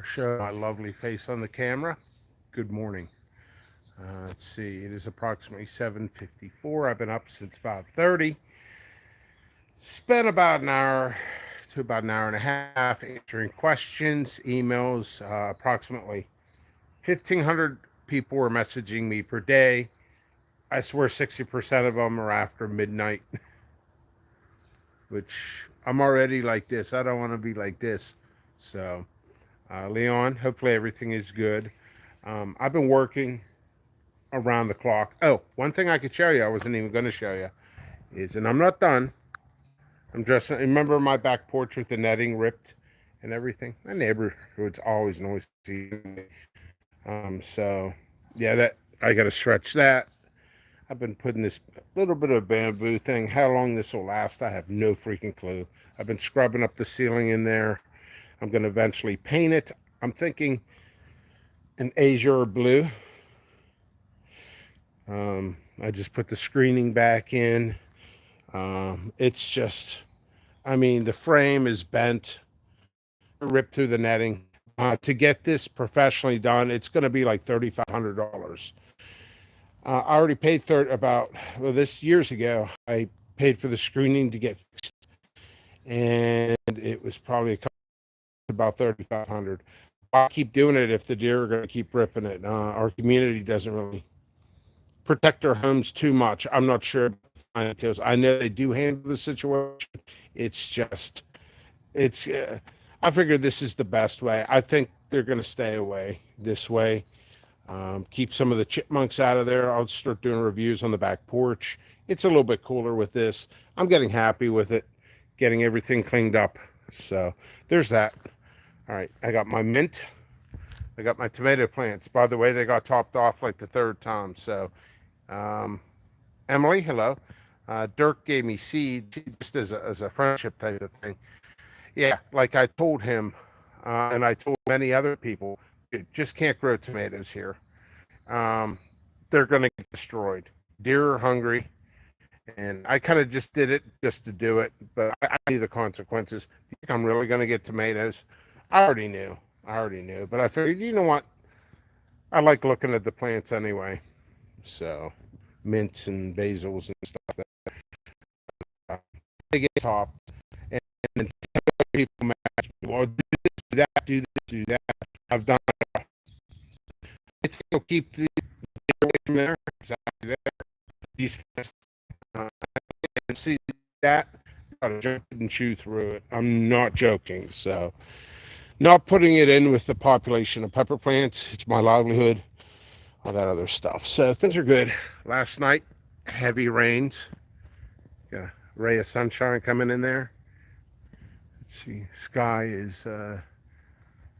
show my lovely face on the camera. Good morning. Let's see. It is approximately 7:54. I've been up since 5:30. Spent about an hour to about an hour and a half answering questions, emails. Approximately 1,500 people were messaging me per day. I swear 60% of them are after midnight, which I'm already like this. I don't want to be like this. So, Leon, hopefully everything is good. I've been working around the clock. Oh, one thing I could show you, I wasn't even going to show you, is, and I'm not done. I'm dressing. Remember my back porch with the netting ripped and everything? My neighborhood's always noisy. So, yeah, that I got to stretch that. I've been putting this little bit of bamboo thing. How long this will last, I have no freaking clue. I've been scrubbing up the ceiling in there. I'm going to eventually paint it. I'm thinking an azure blue. I just put the screening back in. It's just, I mean, the frame is bent, ripped through the netting. To get this professionally done, it's going to be like $3,500. I already paid this years ago. I paid for the screening to get fixed, and it was probably about 3,500. I'll keep doing it if the deer are going to keep ripping it. Our community doesn't really protect their homes too much. I'm not sure about the fine details. I know they do handle the situation. It's just, it's. I figure this is the best way. I think they're going to stay away this way. Keep some of the chipmunks out of there. I'll start doing reviews on the back porch. It's a little bit cooler with this. I'm getting happy with it, getting everything cleaned up. So there's that. All right, I got my mint. I got my tomato plants. By the way, they got topped off like the third time. So, Emily, hello. Dirk gave me seed just as a friendship type of thing. Yeah, like I told him, and I told many other people, you just can't grow tomatoes here. Um, they're going to get destroyed. Deer are hungry, and I kind of just did it just to do it, but I knew the consequences. You think I'm really going to get tomatoes? I already knew. I already knew, but I figured, you know what? I like looking at the plants anyway. So, mints and basils and stuff that they get topped, and then people match me. Well, do this, do that, do this, do that. I've done it. I think you'll keep the away from there. Exactly there. These see that. Gotta jump and chew through it. I'm not joking. So, not putting it in with the population of pepper plants. It's my livelihood. All that other stuff. So things are good. Last night, heavy rains. Got a ray of sunshine coming in there. Let's see. Sky is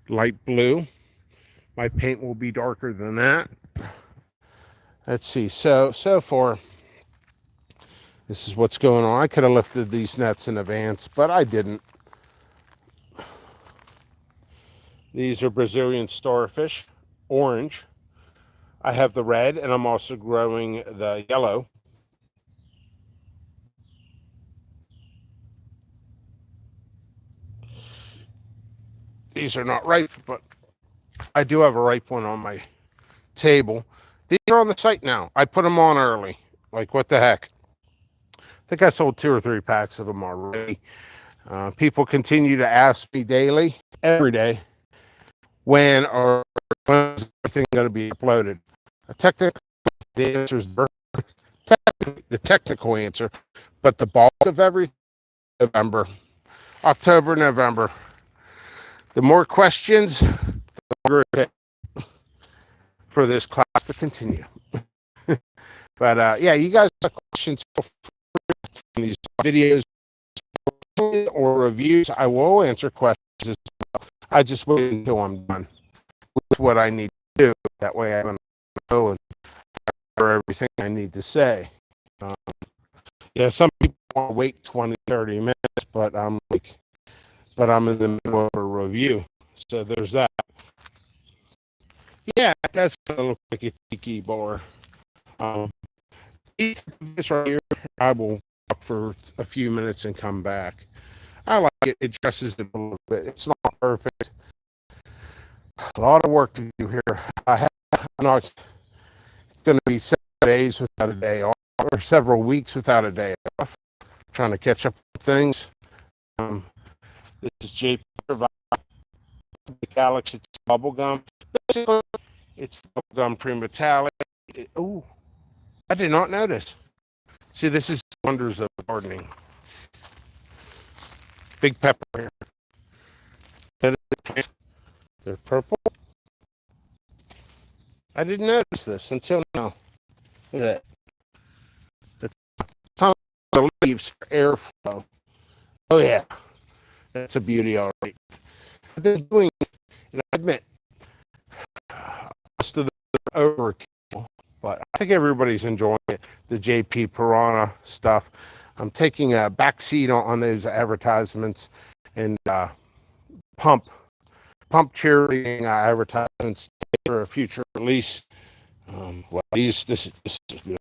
light blue. My paint will be darker than that. Let's see. So far, this is what's going on. I could have lifted these nets in advance, but I didn't. These are Brazilian starfish, orange. I have the red, and I'm also growing the yellow. These are not ripe, but I do have a ripe one on my table. These are on the site now. I put them on early. Like, what the heck? I think I sold 2 or 3 packs of them already. People continue to ask me daily, every day, when is everything going to be uploaded? Technically, the answer is the technical answer, but the bulk of everything, November, October, November. The more questions, the longer it takes for this class to continue. But yeah, you guys have questions for these videos or reviews. I will answer questions as well. I just wait until I'm done with what I need to do. That way I'm going to know and cover everything I need to say. Yeah, some people want to wait 20, 30 minutes, but I'm in the middle of a review. So there's that. Yeah, that's going to look like a tiki bar. This right here, I will stop for a few minutes and come back. I like it. It dresses it a little bit. It's not perfect. A lot of work to do here. I'm not going to be 7 days without a day off, or several weeks without a day off. Trying to catch up with things. This is JP Alex. It's bubblegum. Basically, it's bubblegum pre-metallic. Oh, I did not notice. See, this is the wonders of gardening. Big pepper here. They're purple. I didn't notice this until now. Look at that. It's some of the leaves for airflow. Oh yeah, that's a beauty, all right. I've been doing, and I admit, most of the overkill, but I think everybody's enjoying it. The JP Piranha stuff. I'm taking a backseat on those advertisements and pump cheerleading advertisements for a future release. Well, this is beautiful.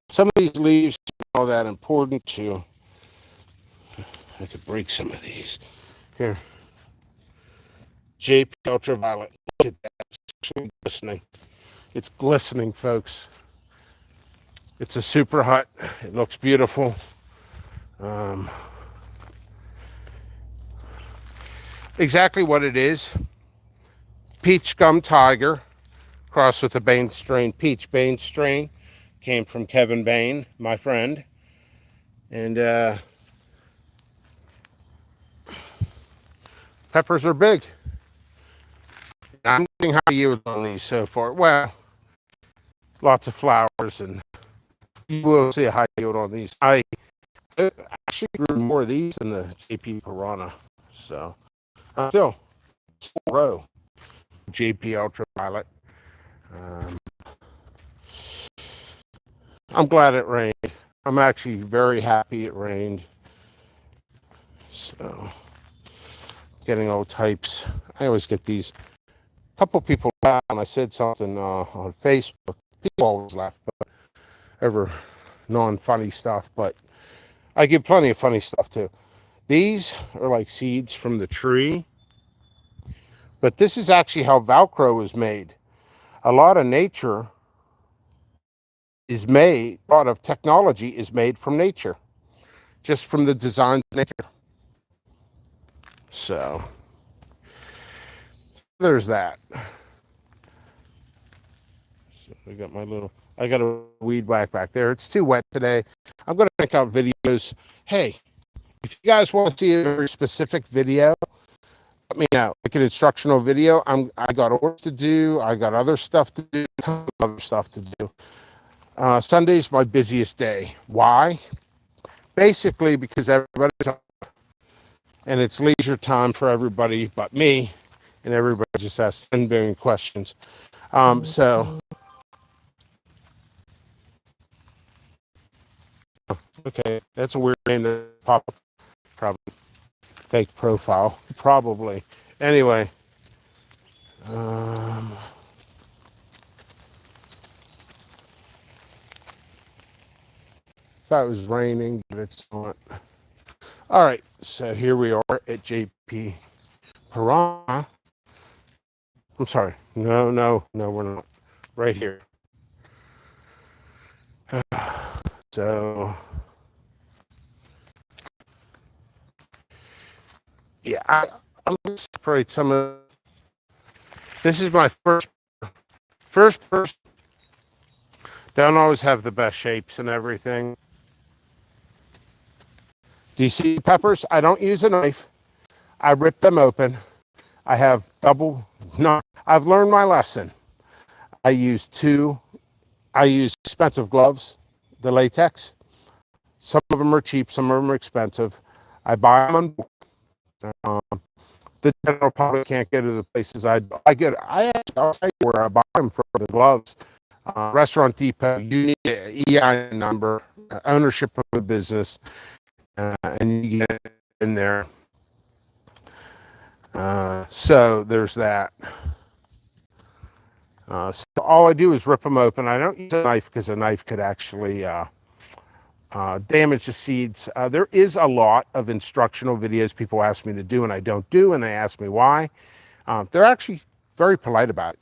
Some of these leaves are not that important to. I could break some of these. Here. JP Ultraviolet. Look at that. It's actually glistening. It's glistening, folks. It's a super hut. It looks beautiful. Exactly what it is. Peach gum tiger crossed with a Bain strain. Peach Bain strain came from Kevin Bain, my friend. And peppers are big. I'm getting high yield on these so far. Well, lots of flowers, and you will see a high yield on these. I actually grew more of these than the JP Piranha. So, still, row JP Ultraviolet. I'm glad it rained. I'm actually very happy it rained. So, getting all types. I always get these. A couple people laughed when I said something on Facebook. People always laugh, but ever non-funny stuff. But I get plenty of funny stuff too. These are like seeds from the tree. But this is actually how Velcro is made. A lot of nature is made, a lot of technology is made from nature. Just from the design of nature. So, there's that. So I got a weed whack back there. It's too wet today. I'm going to make out videos. Hey, if you guys want to see a very specific video, let me know. Like an instructional video. I got orders to do. I got other stuff to do. Sunday's my busiest day. Why? Basically because everybody's up and it's leisure time for everybody but me, and everybody just asks 10 billion questions. So, okay, that's a weird name to pop up. Probably fake profile. Probably. Anyway, thought it was raining, but it's not. All right, so here we are at JP Piranha. I'm sorry. No, we're not. Right here. So, yeah, I'm going to separate some of. This is my first person. Don't always have the best shapes and everything. Do you see peppers? I don't use a knife. I rip them open. I have I've learned my lesson. I use expensive gloves, the latex. Some of them are cheap, some of them are expensive. I buy them on the general public can't get to the places I'll tell you where I buy them from, the gloves. Restaurant Depot, you need an EIN number, ownership of a business, and you get in there. So there's that. So all I do is rip them open. I don't use a knife because a knife could actually damage the seeds. There is a lot of instructional videos people ask me to do and I don't do, and they ask me why. They're actually very polite about it.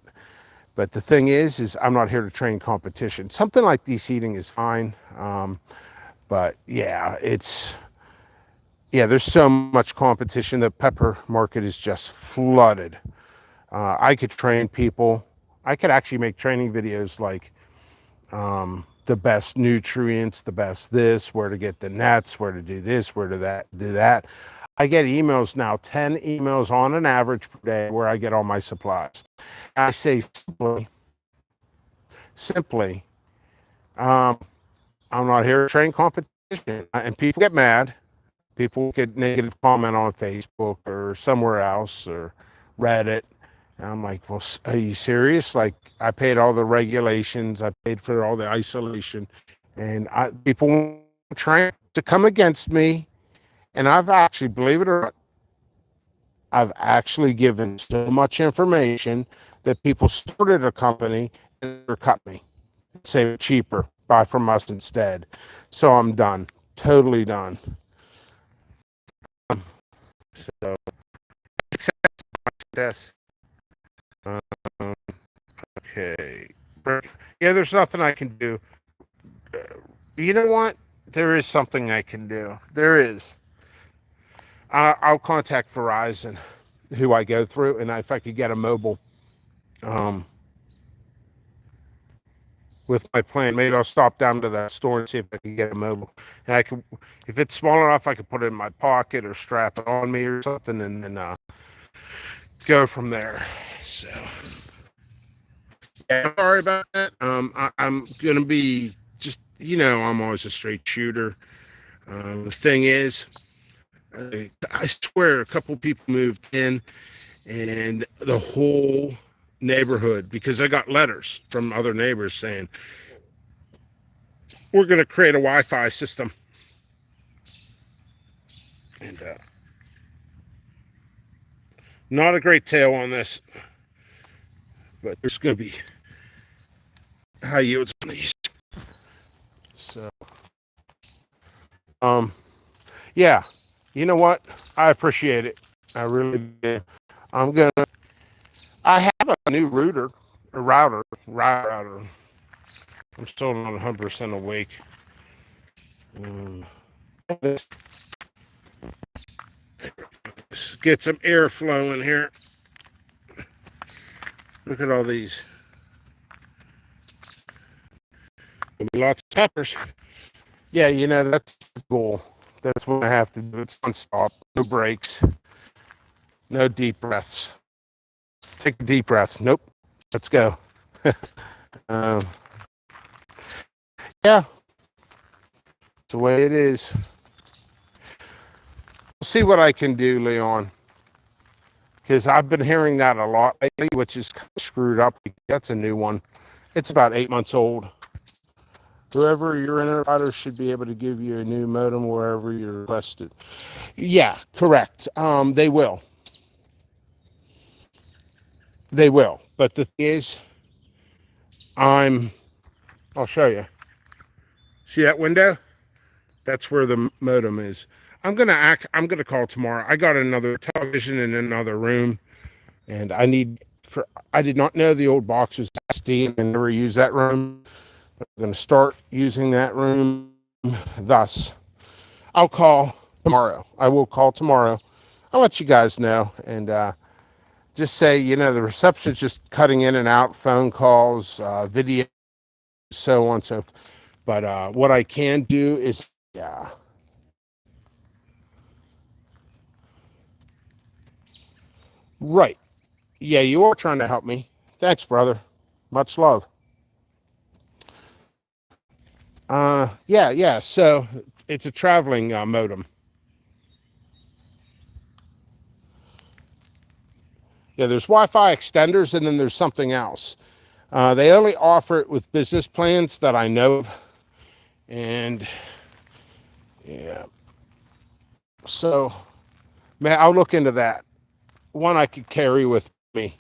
But the thing is I'm not here to train competition. Something like de-seeding is fine. But yeah, there's so much competition. The pepper market is just flooded. I could train people. I could actually make training videos like the best nutrients, the best this, where to get the nets, where to do this, where to do that. I get emails now, 10 emails on an average per day where I get all my supplies. I say simply, I'm not here to train competition. And people get mad. People get negative comment on Facebook or somewhere else or Reddit. And I'm like, well, are you serious? Like, I paid all the regulations, I paid for all the isolation, and people want trying to come against me. And I've actually, believe it or not, I've actually given so much information that people started a company and they're cut me, say cheaper, buy from us instead. So I'm done, totally done. So, success. Okay. Yeah, there's nothing I can do. You know what? There is something I can do. There is. I'll contact Verizon, who I go through, and if I could get a mobile um, with my plan, maybe I'll stop down to that store and see if I can get a mobile. And I can, if it's small enough, I could put it in my pocket or strap it on me or something, and then go from there. So, yeah, sorry about that. I'm gonna be just, I'm always a straight shooter. The thing is, I swear, a couple people moved in, and the whole neighborhood, because I got letters from other neighbors saying we're going to create a Wi-Fi system, and not a great tale on this, but there's going to be high yields on these. So, yeah, you know what? I appreciate it. I really do. I'm gonna. I have a new router. I'm still not 100% awake. Let's get some airflow in here. Look at all these. Lots of peppers. Yeah, that's the goal. That's what I have to do. It's non-stop, no breaks, no deep breaths. Take a deep breath. Nope. Let's go. um, yeah, it's the way it is. We'll see what I can do, Leon, because I've been hearing that a lot lately, which is kind of screwed up. That's a new one. It's about 8 months old. Whoever your internet provider should be able to give you a new modem wherever you're requested. Yeah, correct. They will. They will. But the thing is, I'll show you. See that window? That's where the modem is. I'm gonna call tomorrow. I got another television in another room, and I did not know the old box was SD and I never used that room. I'm gonna start using that room. Thus, I'll call tomorrow. I will call tomorrow. I'll let you guys know, and just say, the reception's just cutting in and out, phone calls, video, so on and so forth. But what I can do is, yeah. Right. Yeah, you are trying to help me. Thanks, brother. Much love. Yeah. So it's a traveling modem. Yeah, there's Wi-Fi extenders, and then there's something else. They only offer it with business plans that I know of, and yeah. So, man, I'll look into that. One I could carry with me.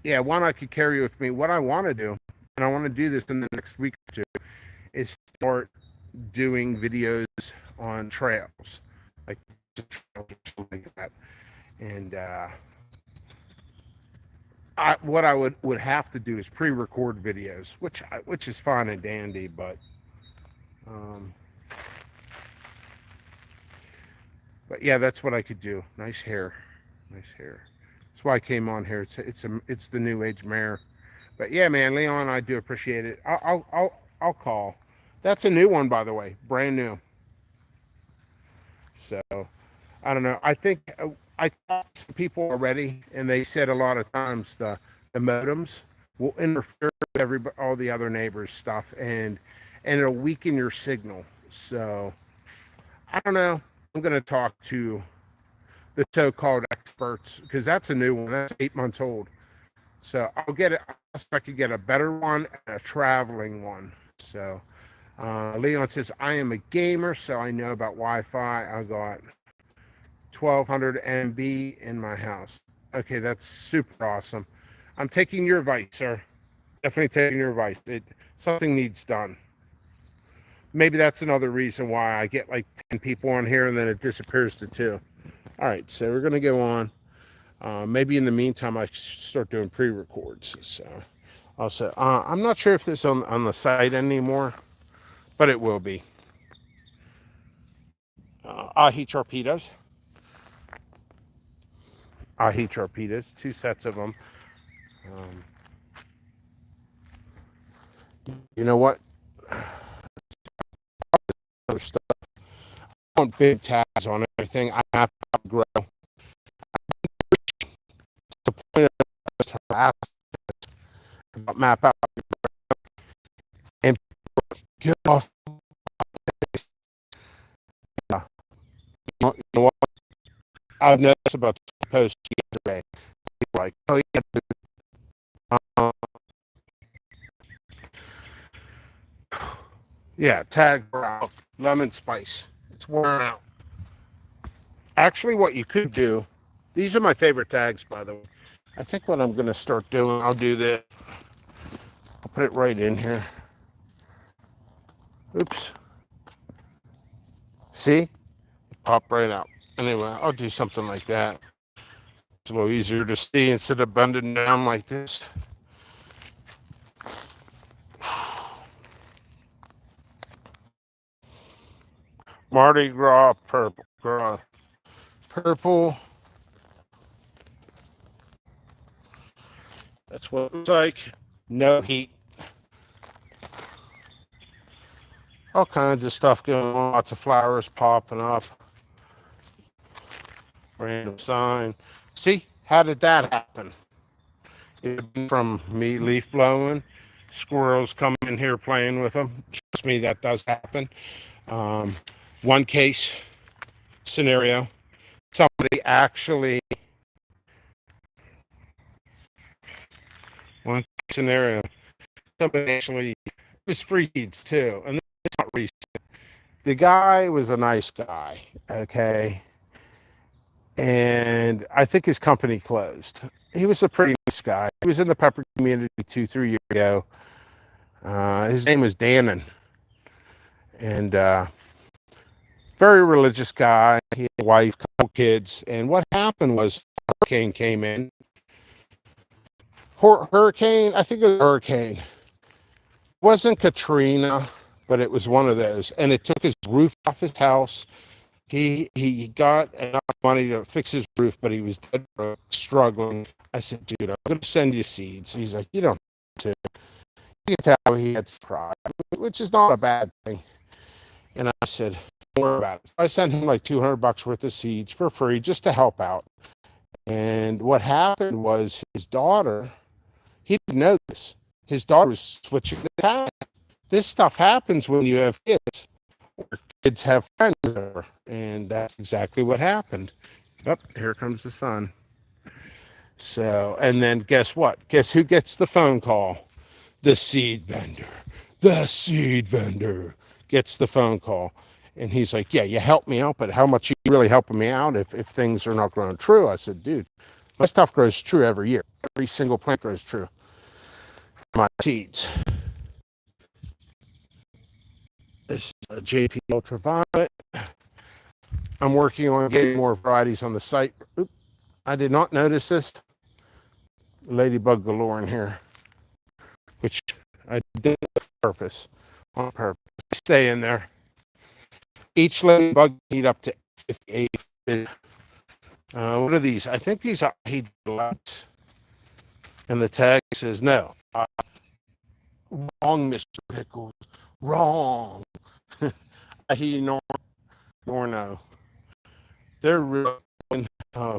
Yeah, one I could carry with me. What I want to do, and I want to do this in the next week or two, is start doing videos on trails, like trails or something like that. And what I would have to do is pre-record videos, which is fine and dandy, um, but yeah, that's what I could do. Nice hair, nice hair. That's why I came on here. It's the new age mare. But yeah, man, Leon, I do appreciate it. I'll call. That's a new one, by the way, brand new. So I don't know. I think I talked to people already, and they said a lot of times the modems will interfere with all the other neighbors' stuff, and it'll weaken your signal. So I don't know. I'm gonna talk to the so-called experts because that's a new one. That's 8 months old. So I'll get it. I could get a better one and a traveling one. So Leon says I am a gamer, so I know about Wi-Fi. I got 1200 MB in my house. Okay, that's super awesome. I'm taking your advice, sir. Definitely taking your advice. Something needs done. Maybe that's another reason why I get like 10 people on here and then it disappears to 2. All right, so we're gonna go on. Maybe in the meantime, I start doing pre-records. So also, I'm not sure if this on the site anymore, but it will be. Ahi torpedoes. Ahi torpedoes. 2 sets of them. Um, you know what? Other stuff. I want big tags on everything. I have to grow. The point of this about map out and get off. You know what? I've noticed about the post yesterday. People like, oh yeah, yeah, tag out lemon spice. It's worn out. Actually, what you could do, these are my favorite tags, by the way. I think what I'm going to start doing, I'll do this. I'll put it right in here. Oops. See? Pop right out. Anyway, I'll do something like that. It's a little easier to see instead of bending down like this. Mardi Gras purple. Purple. That's what it looks like. No heat. All kinds of stuff going on. Lots of flowers popping up. Random sign. See? How did that happen? From me leaf blowing, squirrels coming in here playing with them. Trust me, that does happen. Um, one case scenario, somebody actually, one scenario, somebody actually, it was feeds too, and it's not recent. The guy was a nice guy, okay, and I think his company closed. He was a pretty nice guy. He was in the pepper community 2-3 years ago. His name was Dannon, and very religious guy. He had a wife, couple kids, and what happened was a hurricane came in. Hurricane, I think it was a hurricane. It wasn't Katrina, but it was one of those, and it took his roof off his house. He got enough money to fix his roof, but he was dead broke, struggling. I said, dude, I'm going to send you seeds. He's like, you don't have to. You can tell he had pride, which is not a bad thing. And I said, don't worry about it. I sent him like $200 worth of seeds for free just to help out. And what happened was his daughter, he didn't know this. His daughter was switching the tag. This stuff happens when you have kids, or kids have friends over. And that's exactly what happened. Oh, here comes the sun. So, and then guess what? Guess who gets the phone call? The seed vendor. The seed vendor gets the phone call. And he's like, yeah, you helped me out, but how much are you really helping me out if things are not growing true? I said, dude, my stuff grows true every year. Every single plant grows true. My seeds. This is a JP Ultraviolet. I'm working on getting more varieties on the site. Oop, I did not notice this. ladybug galore in here, which I did on purpose. Stay in there. Each ladybug heat up to 58. What are these? I think these are heat lights. And the tag says no. Wrong, Mr. Pickles. Wrong. He nor no. They're really. Uh,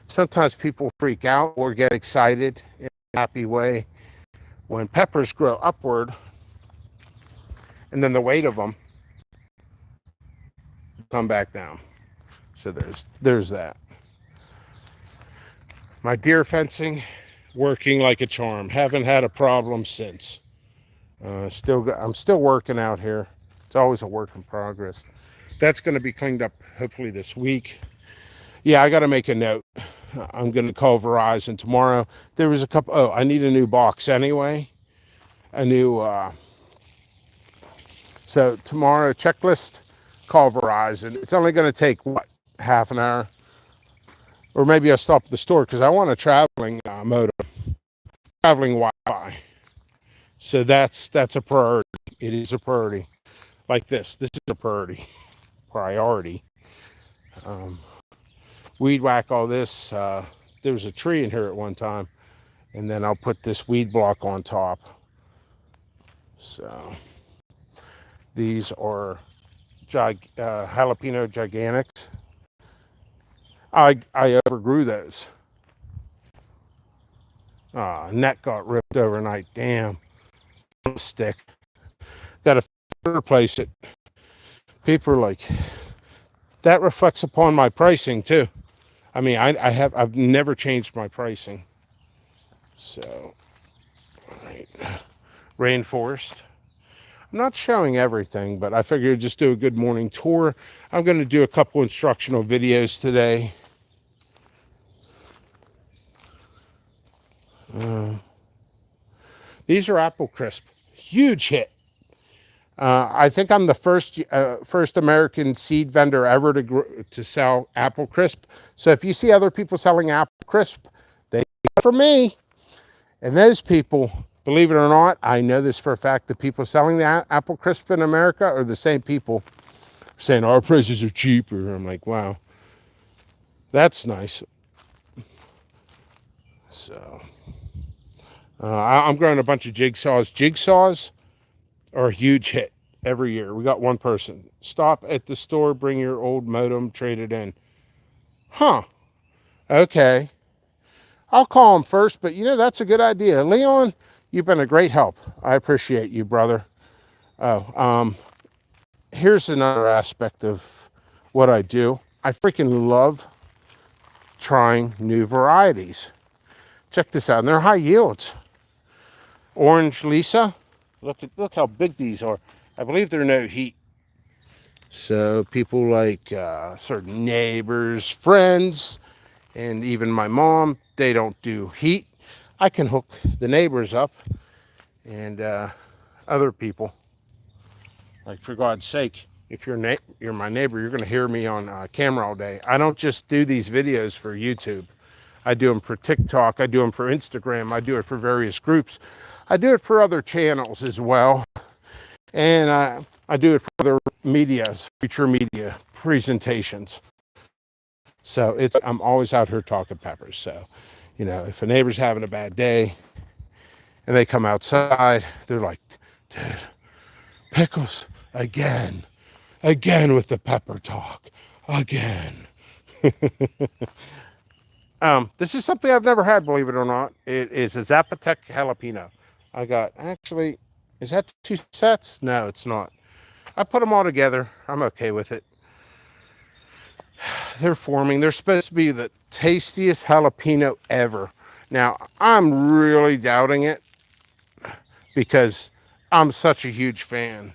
Sometimes people freak out or get excited in a happy way when peppers grow upward, and then the weight of them come back down. So there's that. My deer fencing working like a charm. Haven't had a problem since. I'm still working out here. It's always a work in progress. That's going to be cleaned up hopefully this week. Yeah, I got to make a note. I'm going to call Verizon tomorrow. There was a couple. Oh, I need a new box anyway. A new. So tomorrow, checklist. Call Verizon. It's only going to take what, half an hour, or maybe I'll stop at the store because I want a traveling modem, traveling Wi-Fi. So that's a priority. It is a priority. Like this. This is a priority. Weed whack all this. There was a tree in here at one time, and then I'll put this weed block on top. So these are jalapeno gigantics. I overgrew those. Net got ripped overnight. Damn. Stick. Got to replace it. People are like, that reflects upon my pricing too. I mean, I've never changed my pricing. So, all right. Rainforest. I'm not showing everything, but I figured just do a good morning tour. I'm going to do a couple instructional videos today. These are apple crisp. Huge hit. I think I'm the first American seed vendor ever to sell apple crisp. So if you see other people selling apple crisp, they for me. And those people, believe it or not, I know this for a fact, the people selling the apple crisp in America are the same people saying our prices are cheaper. I'm like, wow, that's nice. So I'm growing a bunch of jigsaws. Jigsaws are a huge hit every year. We got one person. Stop at the store, bring your old modem, trade it in. Huh. Okay. I'll call him first, but that's a good idea. Leon, you've been a great help. I appreciate you, brother. Here's another aspect of what I do. I freaking love trying new varieties. Check this out. And they're high yields. Orange Lisa. Look how big these are. I believe they're no heat. So people like certain neighbors, friends, and even my mom, they don't do heat. I can hook the neighbors up and other people. Like, for God's sake, if you're my neighbor, you're going to hear me on camera all day. I don't just do these videos for YouTube. I do them for TikTok. I do them for Instagram. I do it for various groups. I do it for other channels as well. And I do it for other medias, future media presentations. So I'm always out here talking peppers. So, if a neighbor's having a bad day and they come outside, they're like, dude, pickles again with the pepper talk again. This is something I've never had, believe it or not. It is a Zapotec jalapeno. I got, actually, is that 2 sets? No, it's not. I put them all together. I'm okay with it. They're forming. They're supposed to be the tastiest jalapeno ever. Now, I'm really doubting it because I'm such a huge fan.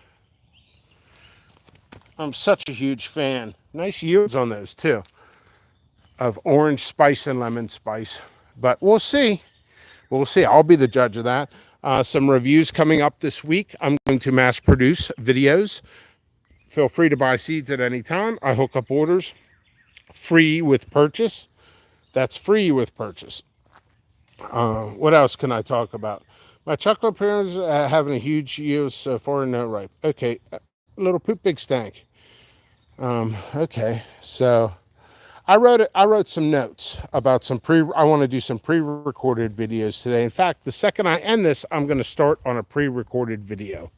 Nice yields on those too, of orange spice and lemon spice. But we'll see. I'll be the judge of that. Some reviews coming up this week. I'm going to mass produce videos. Feel free to buy seeds at any time. I hook up orders. Free with purchase. That's free with purchase. What else can I talk about? My chocolate pears having a huge yield so far, no ripe. Okay, little poop, big stank. Okay, so I wrote some notes about some pre. I want to do some pre-recorded videos today. In fact, the second I end this, I'm going to start on a pre-recorded video.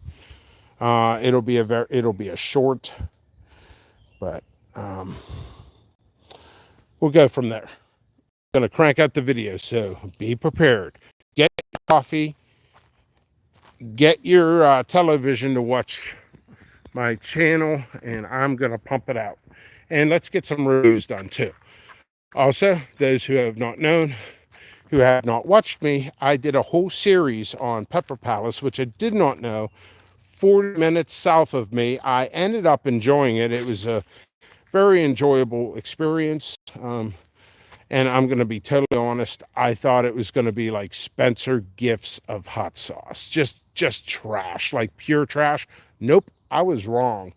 It'll be a short, but we'll go from there. I'm going to crank out the video, so be prepared. Get your coffee, get your television to watch my channel, and I'm going to pump it out. And let's get some reviews done too. Also, those who have not known, who have not watched me, I did a whole series on Pepper Palace, which I did not know. 40 minutes south of me. I ended up enjoying it. It was a very enjoyable experience. And I'm going to be totally honest. I thought it was going to be like Spencer Gifts of hot sauce, just trash, like pure trash. Nope, I was wrong.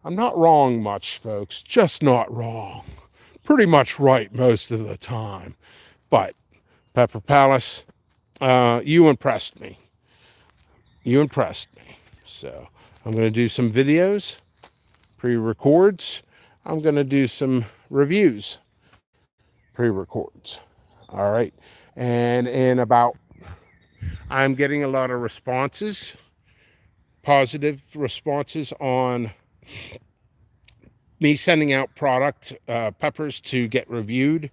I'm not wrong much, folks. Just not wrong. Pretty much right most of the time. But Pepper Palace, you impressed me. You impressed me. So I'm going to do some videos, pre-records. I'm going to do some reviews, pre-records. All right. And I'm getting a lot of responses, positive responses on me sending out product peppers to get reviewed.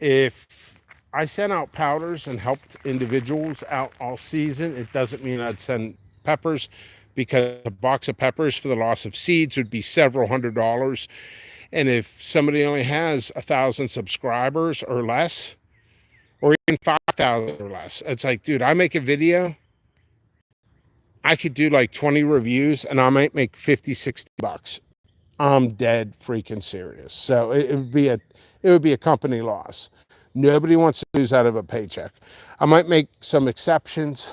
If I sent out powders and helped individuals out all season, it doesn't mean I'd send peppers, because a box of peppers for the loss of seeds would be several $100s. And if somebody only has 1,000 subscribers or less, or even 5,000 or less, it's like, dude, I make a video, I could do like 20 reviews and I might make 50, $60. I'm dead freaking serious. So it would be a company loss. Nobody wants to lose out of a paycheck. I might make some exceptions,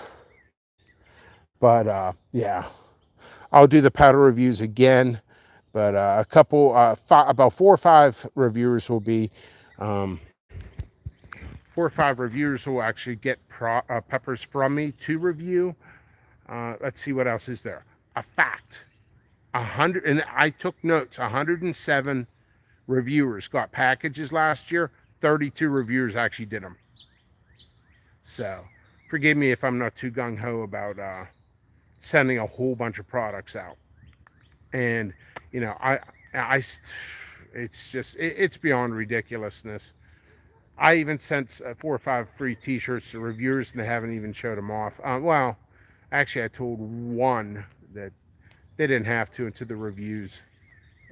but yeah, I'll do the powder reviews again. But about 4 or 5 reviewers will be, 4 or 5 reviewers will actually get peppers from me to review. Let's see what else is there. A fact: 100, and I took notes. 107 reviewers got packages last year. 32 reviewers actually did them. So forgive me if I'm not too gung-ho about sending a whole bunch of products out. And you know, it's just it's beyond ridiculousness. I even sent 4 or 5 free T-shirts to reviewers, and they haven't even showed them off. Well, actually, I told one that they didn't have to until the reviews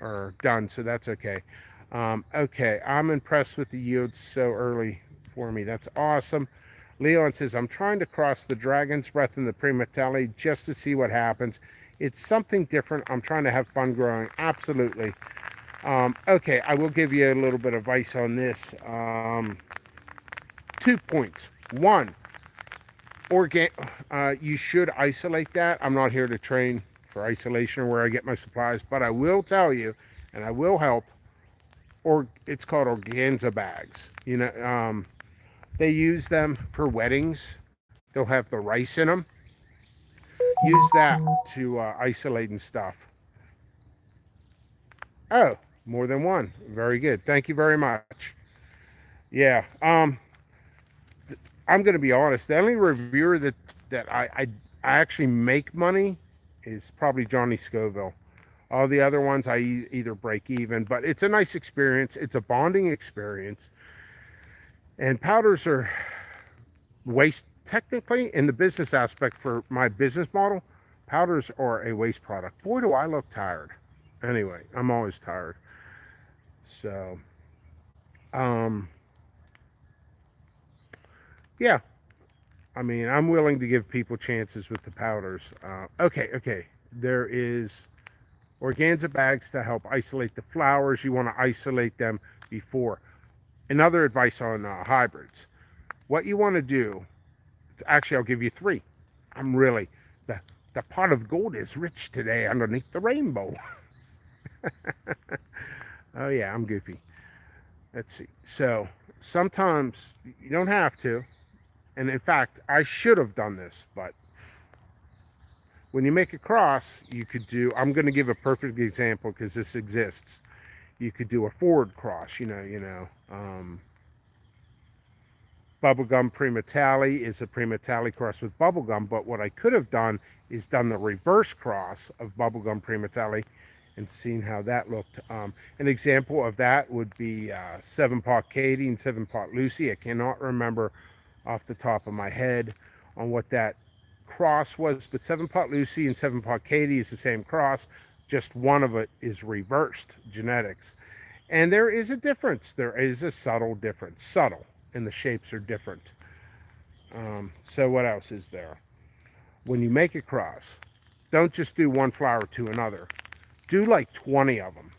are done, so that's okay. Okay, I'm impressed with the yields so early for me. That's awesome. Leon says, I'm trying to cross the Dragon's Breath and the Primatelli just to see what happens. It's something different. I'm trying to have fun growing. Absolutely. Okay, I will give you a little bit of advice on this. 2 points. One, you should isolate that. I'm not here to train for isolation or where I get my supplies, but I will tell you, and I will help, or it's called organza bags. You know, they use them for weddings. They'll have the rice in them. Use that to isolate and stuff. Oh, more than one. Very good. Thank you very much. Yeah. I'm going to be honest. The only reviewer that I actually make money is probably Johnny Scoville. All the other ones I either break even, but it's a nice experience. It's a bonding experience. And powders are waste, technically, in the business aspect for my business model. Powders are a waste product. Boy, do I look tired. Anyway, I'm always tired. So, yeah. I mean, I'm willing to give people chances with the powders. Okay. There is organza bags to help isolate the flowers. You want to isolate them before. Another advice on hybrids. What you want to do, actually, I'll give you 3. I'm really, the pot of gold is rich today underneath the rainbow. Oh, yeah, I'm goofy. Let's see. So sometimes you don't have to, And in fact, I should have done this, but when you make a cross, you could do, I'm going to give a perfect example because this exists. You could do a forward cross, bubblegum prematali is a prematali cross with bubblegum, but what I could have done is done the reverse cross of bubblegum prematali and seen how that looked. An example of that would be 7-Pot Katie and 7-Pot Lucy. I cannot remember off the top of my head on what that cross was, but 7-Pot Lucy and 7-Pot Katie is the same cross, just one of it is reversed genetics. And there is a difference. There is a subtle difference. Subtle. And the shapes are different. So what else is there? When you make a cross, don't just do one flower to another. Do like 20 of them.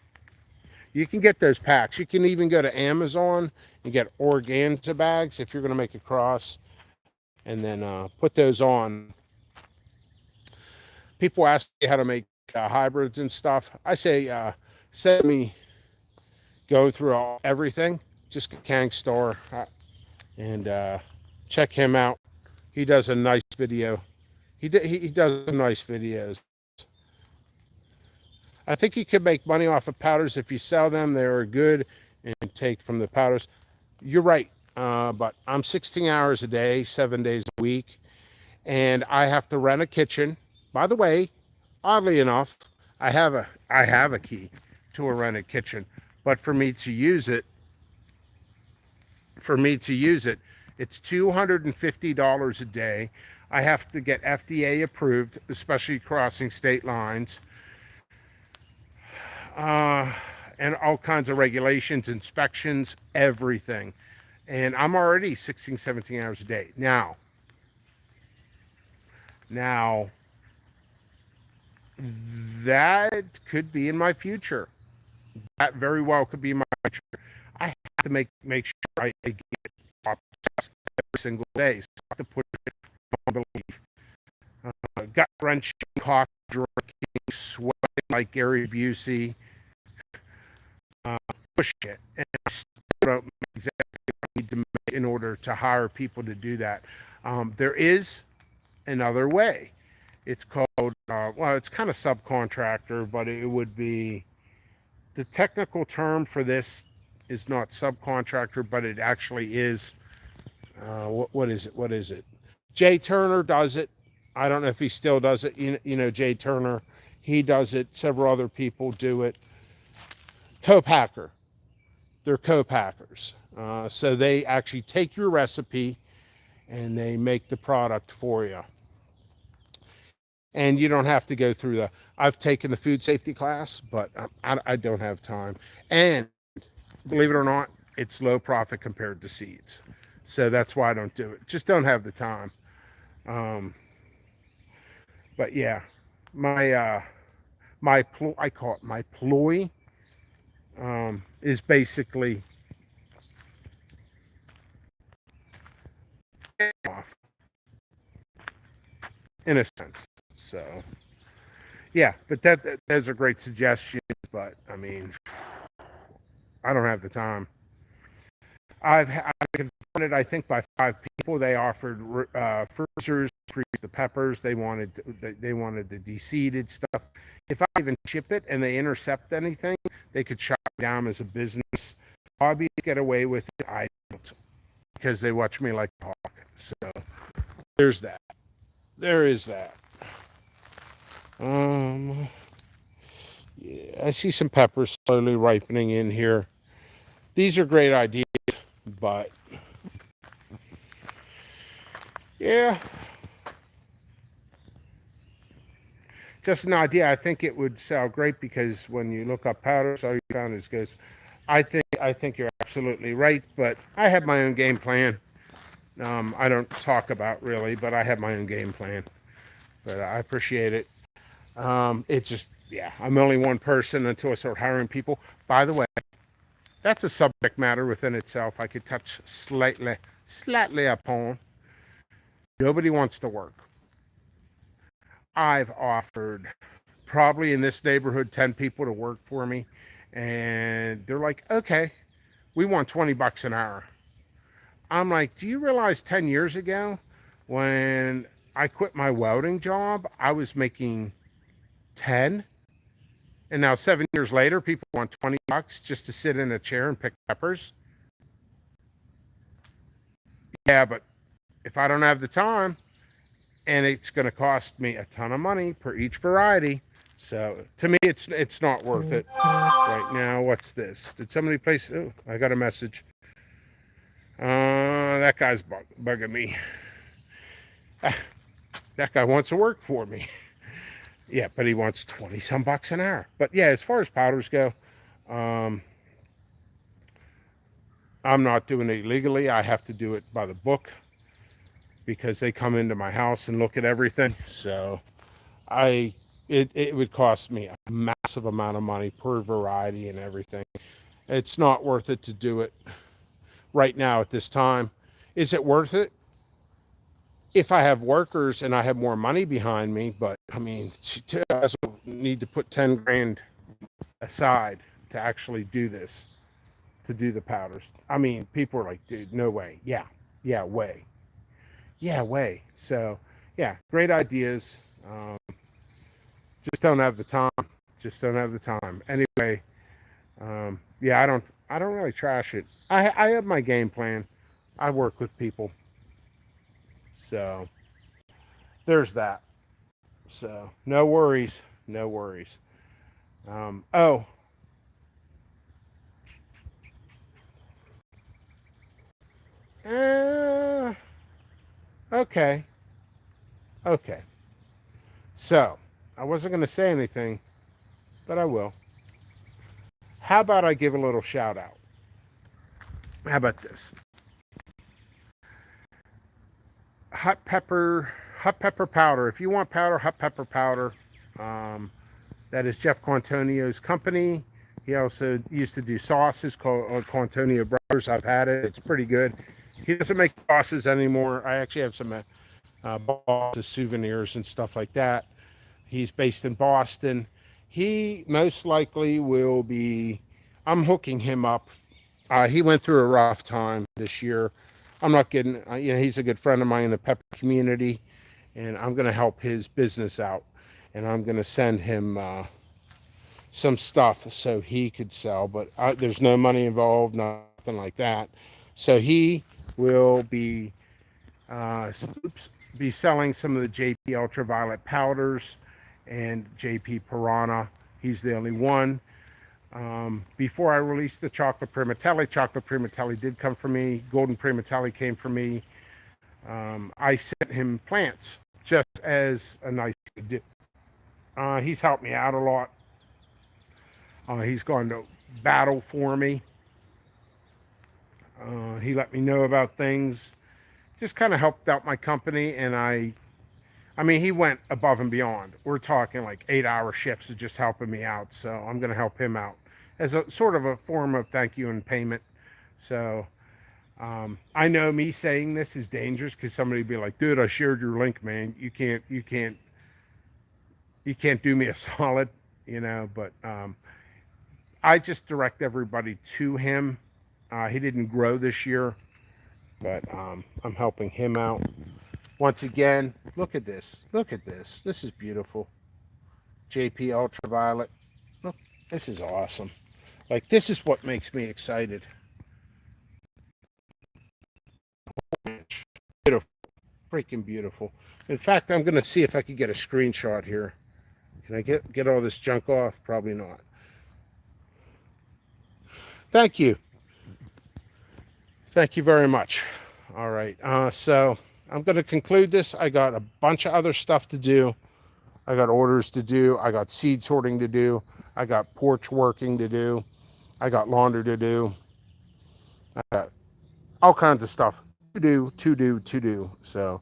You can get those packs. You can even go to Amazon and get organza bags if you're going to make a cross, and then put those on. People ask me how to make hybrids and stuff. I say, send me go through everything. Just get Kang Store and check him out. He does a nice video. He does nice videos. I think you could make money off of powders if you sell them. They are good and take from the powders. You're right, but I'm 16 hours a day, 7 days a week, and I have to rent a kitchen. By the way, oddly enough, I have a key to a rented kitchen, but for me to use it, it's $250 a day. I have to get FDA approved, especially crossing state lines, and all kinds of regulations, inspections, everything. And I'm already 16, 17 hours a day. Now, that could be in my future. That very well could be my future. I have to make sure I get up every single day. So I have to push it beyond belief. Gut wrenching, coffee drinking, sweating like Gary Busey. Push it, and I still don't know exactly what I need to make in order to hire people to do that. There is another way. It's called, well, it's kind of subcontractor, but it would be, the technical term for this is not subcontractor, but it actually is, what is it? Jay Turner does it. I don't know if he still does it. You know Jay Turner, he does it. Several other people do it. Co-packer. They're co-packers. So they actually take your recipe and they make the product for you. And you don't have to go through I've taken the food safety class, but I don't have time. And believe it or not, it's low profit compared to seeds. So that's why I don't do it. Just don't have the time. But yeah, I call it my ploy, is basically off in a sense. So yeah, but those are great suggestions. But I mean, I don't have the time. I've confronted, I think, by 5 people. They offered freezers, freeze the peppers. They wanted the de-seeded stuff. If I even ship it and they intercept anything, they could shut me down as a business. Hobbies get away with it. I don't, because they watch me like a hawk. So there's that. There is that. Yeah, I see some peppers slowly ripening in here. These are great ideas, but yeah, just an idea. I think it would sell great because when you look up powders, all you found is goes. I think you're absolutely right, but I have my own game plan. I don't talk about really, but I have my own game plan. But I appreciate it. It just, yeah, I'm only one person until I start hiring people. By the way, that's a subject matter within itself I could touch slightly upon. Nobody wants to work. I've offered probably in this neighborhood 10 people to work for me, and they're like, okay, we want $20 an hour. I'm like, do you realize 10 years ago when I quit my welding job, I was making 10? And now 7 years later, people want $20 just to sit in a chair and pick peppers. Yeah, but if I don't have the time and it's going to cost me a ton of money per each variety, so to me, it's not worth it right now. What's this? Did somebody place? Oh, I got a message. That guy's bugging me. That guy wants to work for me. Yeah, but he wants 20 some bucks an hour. But yeah, as far as powders go, um, I'm not doing it legally. I have to do it by the book because they come into my house and look at everything. So it would cost me a massive amount of money per variety and everything. It's not worth it to do it right now at this time. Is it worth it? If I have workers and I have more money behind me, but I mean, I also need to put 10 grand aside to actually do this, to do the powders. I mean, people are like, dude, no way. Yeah, yeah, way. Yeah, way. So, yeah, great ideas. Um, just don't have the time. Just don't have the time. Anyway, yeah, I don't really trash it. I have my game plan. I work with people. So, there's that. So, no worries. No worries. Oh, uh, okay. Okay. So, I wasn't going to say anything, but I will. How about I give a little shout out? How about this? Hot pepper powder. If you want powder, hot pepper powder. Um, that is Jeff Quantonio's company. He also used to do sauces called Quantonio Brothers. I've had it. It's pretty good. He doesn't make sauces anymore. I actually have some Boston souvenirs and stuff like that. He's based in Boston. He most likely will be. I'm hooking him up. He went through a rough time this year. I'm not getting. He's a good friend of mine in the pepper community, and I'm going to help his business out, and I'm going to send him some stuff so he could sell. But there's no money involved, nothing like that. So he will be selling some of the JP ultraviolet powders and JP Piranha. He's the only one. Before I released the chocolate primatelli did come from me. Golden primatelli came from me. I sent him plants just as a nice gift. He's helped me out a lot. He's gone to battle for me. He let me know about things. Just kind of helped out my company, and I mean, he went above and beyond. We're talking like 8-hour shifts of just helping me out. So I'm going to help him out as a sort of a form of thank you and payment. So I know me saying this is dangerous because somebody would be like, dude, I shared your link, man. You can't do me a solid, but I just direct everybody to him. He didn't grow this year, but I'm helping him out. Once again, look at this. Look at this. This is beautiful. JP Ultraviolet. Look, this is awesome. Like, this is what makes me excited. Beautiful. Freaking beautiful. In fact, I'm going to see if I can get a screenshot here. Can I get all this junk off? Probably not. Thank you. Thank you very much. All right. So I'm going to conclude this. I got a bunch of other stuff to do. I got orders to do. I got seed sorting to do. I got porch working to do. I got laundry to do. I got all kinds of stuff to do. So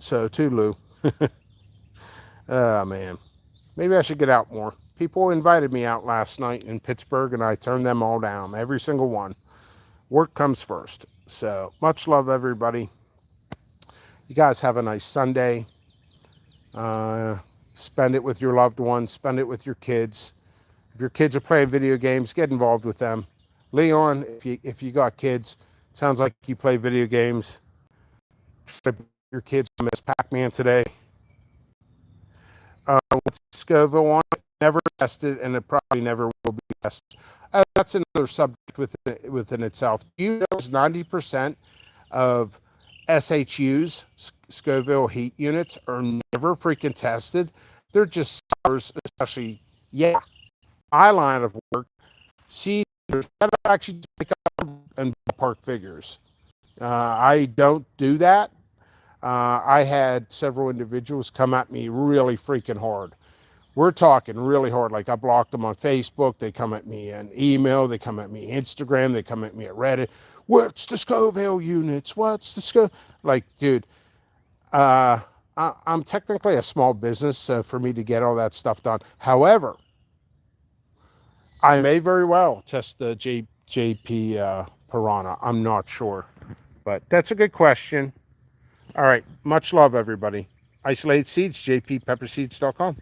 toodaloo. Oh, man. Maybe I should get out more. People invited me out last night in Pittsburgh, and I turned them all down. Every single one. Work comes first. So much love, everybody. You guys have a nice Sunday. Spend it with your loved ones. Spend it with your kids. If your kids are playing video games, get involved with them. Leon, if you got kids, sounds like you play video games. Try to put your kids on Miss Pac-Man today. What's Scoville on it? Never tested, and it probably never will be tested. That's another subject within itself. You know, 90% of SHUs, Scoville heat units, are never freaking tested. They're just stars, especially, yeah, I line of work. See, there's actually pick up and ballpark figures. I don't do that. I had several individuals come at me really freaking hard. We're talking really hard. Like I blocked them on Facebook. They come at me in email. They come at me Instagram. They come at me at Reddit. What's the Scoville units? What's the Scoville? Like, dude, I'm technically a small business, so for me to get all that stuff done. However, I may very well test the JP Piranha. I'm not sure, but that's a good question. All right. Much love, everybody. Isolated Seeds, jppepperseeds.com.